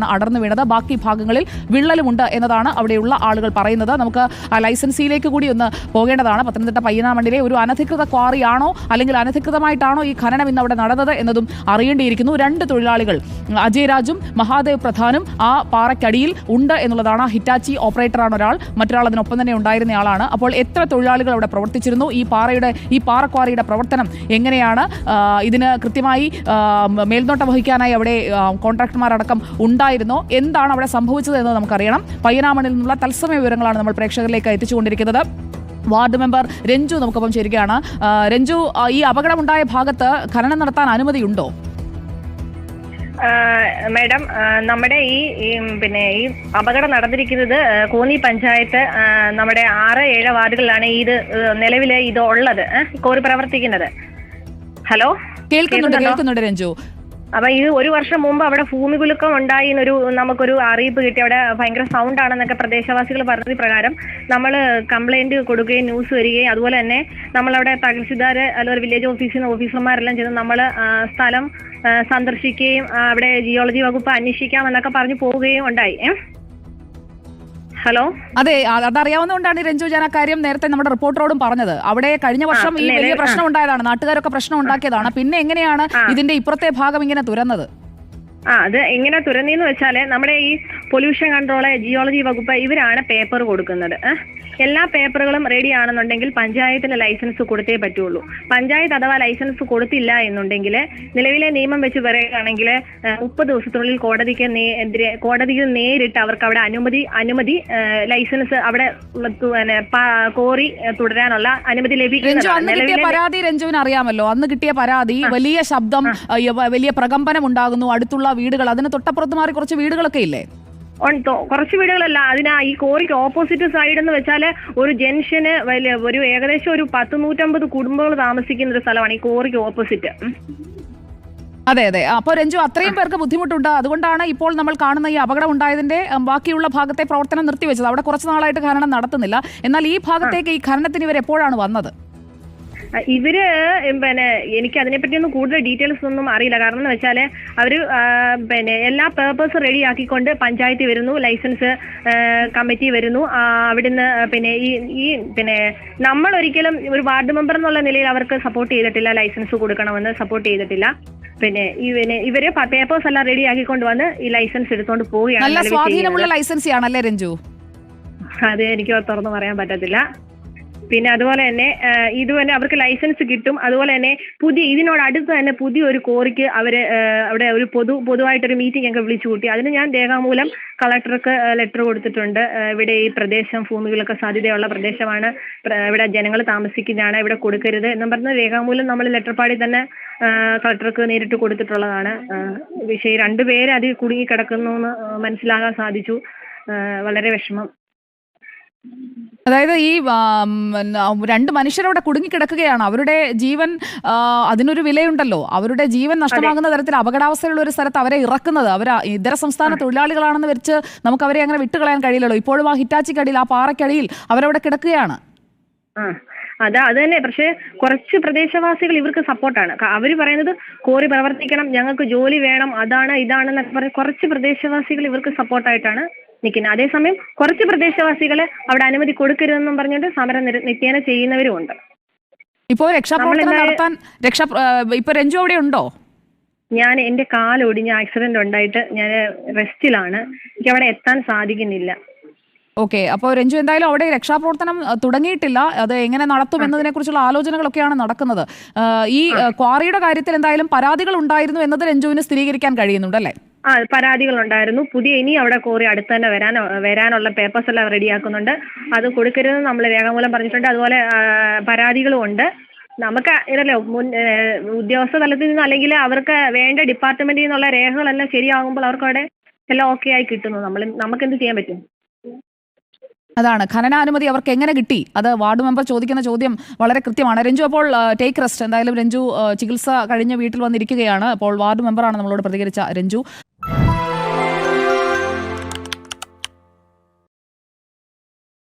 അടർന്നു വീണത്. ബാക്കി ഭാഗങ്ങളിൽ വിള്ളലുമുണ്ട് എന്നതാണ് അവിടെയുള്ള ആളുകൾ പറയുന്നത്. നമുക്ക് ആ ലൈസൻസിയിലേക്ക് കൂടി ഒന്ന് പോകേണ്ടതാണ്. പത്തനംതിട്ട പയ്യനാമണ്ണിലെ ഒരു അനധികൃത ക്വാറിയാണോ അല്ലെങ്കിൽ അനധികൃതമായിട്ടാണോ ഈ ഖനനം ഇന്ന് അവിടെ നടന്നത് എന്നതും അറിയേണ്ടിയിരിക്കുന്നു. രണ്ട് തൊഴിലാളികൾ അജയ് രാജും മഹാദേവ് പ്രധാനും ആ പാറയ്ക്കടിയിൽ ഉണ്ട് എന്നുള്ളതാണ്. ഹിറ്റാച്ചി ഓപ്പറേറ്ററാണ് ഒരാൾ, മറ്റൊരാൾ അതിനൊപ്പം തന്നെ ഉണ്ടായിരുന്നയാളാണ്. അപ്പോൾ എത്ര തൊഴിലാളികൾ അവിടെ പ്രവർത്തിച്ചിരുന്നു? ഈ പാറക്വാറിയുടെ പ്രവർത്തനം എങ്ങനെയാണ്? ഇതിന് കൃത്യമായി മേൽനോട്ടം വഹിക്കാനായി അവിടെ കോൺട്രാക്ടർമാരടക്കം ഉണ്ടായിരുന്നോ? എന്താണ് അവിടെ സംഭവിച്ചത് എന്ന് നമുക്കറിയണം. പയ്യനാമണ്ണിൽ നിന്നുള്ള തത്സമയ വിവരങ്ങളാണ് നമ്മൾ പ്രേക്ഷകരിലേക്ക് എത്തിച്ചുകൊണ്ടിരിക്കുന്നത്. വാർഡ് മെമ്പർ രഞ്ജു നമുക്കൊപ്പം ചേരുകയാണ്. രഞ്ജു, ഈ അപകടമുണ്ടായ ഭാഗത്ത് ഖനനം നടത്താൻ അനുമതിയുണ്ടോ? മാഡം, നമ്മുടെ ഈ അപകടം നടന്നിരിക്കുന്നത് കോന്നി പഞ്ചായത്ത് നമ്മുടെ 6-7 വാർഡുകളിലാണ് ഇത് നിലവിൽ ഇത് ഉള്ളത്, കോറി പ്രവർത്തിക്കുന്നത്. ഹലോ, കേൾക്കുന്നുണ്ട് രഞ്ജു. അപ്പൊ ഇത് 1 വർഷം മുമ്പ് അവിടെ ഭൂമികുലുക്കം ഉണ്ടായി എന്നൊരു നമുക്കൊരു അറിയിപ്പ് കിട്ടി. അവിടെ ഭയങ്കര സൗണ്ട് ആണെന്നൊക്കെ പ്രദേശവാസികൾ പറഞ്ഞത് പ്രകാരം നമ്മൾ കംപ്ലൈന്റ് കൊടുക്കുകയും ന്യൂസ് വരികയും അതുപോലെ തന്നെ നമ്മളവിടെ തഹസിൽദാർ അതുപോലെ വില്ലേജ് ഓഫീസിൽ നിന്ന് ഓഫീസർമാരെല്ലാം ചെയ്ത് നമ്മൾ സ്ഥലം സന്ദർശിക്കുകയും അവിടെ ജിയോളജി വകുപ്പ് അന്വേഷിക്കാമെന്നൊക്കെ പറഞ്ഞു പോവുകയും ഉണ്ടായി. ഹലോ, അതെ, അതറിയാവുന്നതുകൊണ്ടാണ് രഞ്ജു ഞാൻ ആ കാര്യം നേരത്തെ നമ്മുടെ റിപ്പോർട്ടറോടും പറഞ്ഞത്. അവിടെ കഴിഞ്ഞ വർഷം ഈ വലിയ പ്രശ്നം ഉണ്ടായതാണ്, നാട്ടുകാരൊക്കെ പ്രശ്നം ഉണ്ടാക്കിയതാണ്. പിന്നെ എങ്ങനെയാണ് ഇതിന്റെ ഇപ്പുറത്തെ ഭാഗം ഇങ്ങനെ തുറന്നത്? അത് എങ്ങനെ തുറന്നെന്ന് വെച്ചാല് നമ്മുടെ ഈ പൊല്യൂഷൻ കൺട്രോള്, ജിയോളജി വകുപ്പ് ഇവരാണ് പേപ്പർ കൊടുക്കുന്നത്. എല്ലാ പേപ്പറുകളും റെഡി ആണെന്നുണ്ടെങ്കിൽ പഞ്ചായത്തിന് ലൈസൻസ് കൊടുത്തേ പറ്റുള്ളൂ. പഞ്ചായത്ത് അഥവാ ലൈസൻസ് കൊടുത്തില്ല എന്നുണ്ടെങ്കിൽ നിലവിലെ നിയമം വെച്ച് പറയുകയാണെങ്കിൽ 30 ദിവസത്തിനുള്ളിൽ കോടതിയിൽ നേരിട്ട് അവർക്ക് അവിടെ അനുമതി ലൈസൻസ് അവിടെ കോറി തുടരാനുള്ള അനുമതി ലഭിക്കും. പരാതി രഞ്ജുവിന് അറിയാമല്ലോ. അന്ന് കിട്ടിയ പരാതി വലിയ ശബ്ദം, വലിയ പ്രകമ്പനം ഉണ്ടാകുന്നു, അടുത്തുള്ള വീടുകൾ, അതിന് തൊട്ടപ്പുറത്ത് മാറി കുറച്ച് വീടുകളൊക്കെ ഇല്ലേ? കുറച്ച് വീടുകളല്ല, ഈ കോറിക്ക് ഓപ്പോസിറ്റ് സൈഡ് എന്ന് വെച്ചാല് ഒരു ജംഗ്ഷന് ഒരു ഏകദേശം ഒരു 100-150 കുടുംബങ്ങൾ താമസിക്കുന്ന ഒരു സ്ഥലമാണ് ഈ കോറിക്ക് ഓപ്പോസിറ്റ്. അതെ. അപ്പോൾ രഞ്ജു, അത്രയും പേർക്ക് ബുദ്ധിമുട്ടുണ്ട്. അതുകൊണ്ടാണ് ഇപ്പോൾ നമ്മൾ കാണുന്ന ഈ അപകടം ഉണ്ടായതിന്റെ ബാക്കിയുള്ള ഭാഗത്തെ പ്രവർത്തനം നിർത്തിവെച്ചത്. അവിടെ കുറച്ച് നാളായിട്ട് ഖനനം നടത്തുന്നില്ല. എന്നാൽ ഈ ഭാഗത്തേക്ക് ഈ ഖനനത്തിന് ഇവർ എപ്പോഴാണ് വന്നത്? ഇവര് എനിക്ക് അതിനെപ്പറ്റിയൊന്നും കൂടുതൽ ഡീറ്റെയിൽസ് ഒന്നും അറിയില്ല. കാരണം എന്ന് വെച്ചാല് അവര് എല്ലാ പേപ്പേഴ്സും റെഡി ആക്കിക്കൊണ്ട് പഞ്ചായത്ത് വരുന്നു, ലൈസൻസ് കമ്മിറ്റി വരുന്നു. അവിടുന്ന് നമ്മൾ ഒരിക്കലും ഒരു വാർഡ് മെമ്പർ എന്നുള്ള നിലയിൽ അവർക്ക് സപ്പോർട്ട് ചെയ്തിട്ടില്ല, ലൈസൻസ് കൊടുക്കണമെന്ന് സപ്പോർട്ട് ചെയ്തിട്ടില്ല. ഇവര് പേപ്പേഴ്സ് എല്ലാം റെഡി ആക്കിക്കൊണ്ട് വന്ന് ഈ ലൈസൻസ് എടുത്തോണ്ട് പോവുകയാണ്. നല്ല സ്വാധീനമുള്ള ലൈസൻസ് ആണല്ലേ രഞ്ജു? അത് എനിക്ക് തുറന്നു പറയാൻ പറ്റത്തില്ല. പിന്നെ അതുപോലെ തന്നെ ഇതുപോലെ അവർക്ക് ലൈസൻസ് കിട്ടും. അതുപോലെ തന്നെ ഇതിനോടടുത്ത് തന്നെ പുതിയൊരു കോറിക്ക് അവര് അവിടെ ഒരു പൊതുവായിട്ടൊരു മീറ്റിംഗ് ഒക്കെ വിളിച്ചു കൂട്ടി. അതിന് ഞാൻ രേഖാമൂലം കളക്ടർക്ക് ലെറ്റർ കൊടുത്തിട്ടുണ്ട്. ഇവിടെ ഈ പ്രദേശം ഭൂമികളൊക്കെ സാധ്യതയുള്ള പ്രദേശമാണ്, ഇവിടെ ജനങ്ങൾ താമസിക്കുന്നതാണ്, ഇവിടെ കൊടുക്കരുത് എന്നും പറഞ്ഞ രേഖാമൂലം നമ്മൾ ലെറ്റർ പാടി തന്നെ കളക്ടർക്ക് നേരിട്ട് കൊടുത്തിട്ടുള്ളതാണ്. വിഷയം 2 പേര് അതിൽ കുടുങ്ങിക്കിടക്കുന്നു എന്ന് മനസ്സിലാകാൻ സാധിച്ചു. വളരെ വിഷമം. അതായത് ഈ 2 മനുഷ്യരവിടെ കുടുങ്ങിക്കിടക്കുകയാണ്. അവരുടെ ജീവൻ, അതിനൊരു വിലയുണ്ടല്ലോ. അവരുടെ ജീവൻ നഷ്ടമാകുന്ന തരത്തിൽ അപകടാവസ്ഥയുള്ള ഒരു സ്ഥലത്ത് അവരെ ഇറക്കുന്നത്, അവർ ഇതര സംസ്ഥാന തൊഴിലാളികളാണെന്ന് വെച്ച് നമുക്ക് അവരെ അങ്ങനെ വിട്ടുകളയാൻ കഴിയില്ലല്ലോ. ഇപ്പോഴും ആ ഹിറ്റാച്ചിക്കടിയിൽ, ആ പാറയ്ക്കടിയിൽ അവരവിടെ കിടക്കുകയാണ്. അത് തന്നെ. പക്ഷേ കുറച്ച് പ്രദേശവാസികൾ ഇവർക്ക് സപ്പോർട്ടാണ്. അവർ പറയുന്നത് കോറി പ്രവർത്തിക്കണം, ഞങ്ങൾക്ക് ജോലി വേണം, ഇതാണെന്നൊക്കെ പറഞ്ഞ് കുറച്ച് പ്രദേശവാസികൾ ഇവർക്ക് സപ്പോർട്ടായിട്ടാണ് നിൽക്കുന്നത്. അതേസമയം കുറച്ച് പ്രദേശവാസികൾ അവിടെ അനുമതി കൊടുക്കരുതെന്നും പറഞ്ഞുകൊണ്ട് സമരം നിത്യേന ചെയ്യുന്നവരുമുണ്ട്. ഇപ്പോൾ രക്ഷാപ്രവർത്തനം നടത്താൻ ഇപ്പൊ രഞ്ജു അവിടെ ഉണ്ടോ? ഞാൻ എന്റെ കാലൊടിഞ്ഞ ആക്സിഡന്റ് ഉണ്ടായിട്ട് ഞാൻ റെസ്റ്റിലാണ്. എനിക്ക് അവിടെ എത്താൻ സാധിക്കുന്നില്ല. ഓക്കെ, അപ്പോൾ രഞ്ജു, എന്തായാലും അവിടെ രക്ഷാപ്രവർത്തനം തുടങ്ങിയിട്ടില്ല. അത് എങ്ങനെ നടത്തും എന്നതിനെ കുറിച്ചുള്ള ആലോചനകളൊക്കെയാണ് നടക്കുന്നത്. ഈ ക്വാറിയുടെ കാര്യത്തിൽ എന്തായാലും പരാതികൾ ഉണ്ടായിരുന്നു എന്നത് രഞ്ജുവിന് സ്ഥിരീകരിക്കാൻ കഴിയുന്നുണ്ടല്ലേ? പരാതികൾ ഉണ്ടായിരുന്നു. ഇനി അവിടെ കോറി അടുത്ത് തന്നെ വരാനുള്ള പേപ്പേഴ്സ് എല്ലാം റെഡിയാക്കുന്നുണ്ട്. അത് കൊടുക്കരുതെന്ന് നമ്മൾ രേഖാമൂലം പറഞ്ഞിട്ടുണ്ട്. അതുപോലെ പരാതികളും ഉണ്ട്. നമുക്ക് ഇതല്ലോ ഉദ്യോഗസ്ഥ തലത്തിൽ നിന്ന് അല്ലെങ്കിൽ അവർക്ക് വേണ്ട ഡിപ്പാർട്ട്മെന്റിൽ നിന്നുള്ള രേഖകളെല്ലാം ശരിയാകുമ്പോൾ അവർക്ക് അവിടെ എല്ലാം ഓക്കെ ആയി കിട്ടുന്നു. നമുക്കെന്ത് ചെയ്യാൻ പറ്റും? അതാണ്, ഖനനാനുമതി അവർക്ക് എങ്ങനെ കിട്ടി? അത് വാർഡ് മെമ്പർ ചോദിക്കുന്ന ചോദ്യം വളരെ കൃത്യമാണ്. രഞ്ജു, അപ്പോൾ ടേക്ക് റെസ്റ്റ്. എന്തായാലും രഞ്ജു ചികിത്സ കഴിഞ്ഞ് വീട്ടിൽ വന്നിരിക്കുകയാണ്. അപ്പോൾ വാർഡ് മെമ്പറാണ് നമ്മളോട് പ്രതികരിച്ച രഞ്ജു.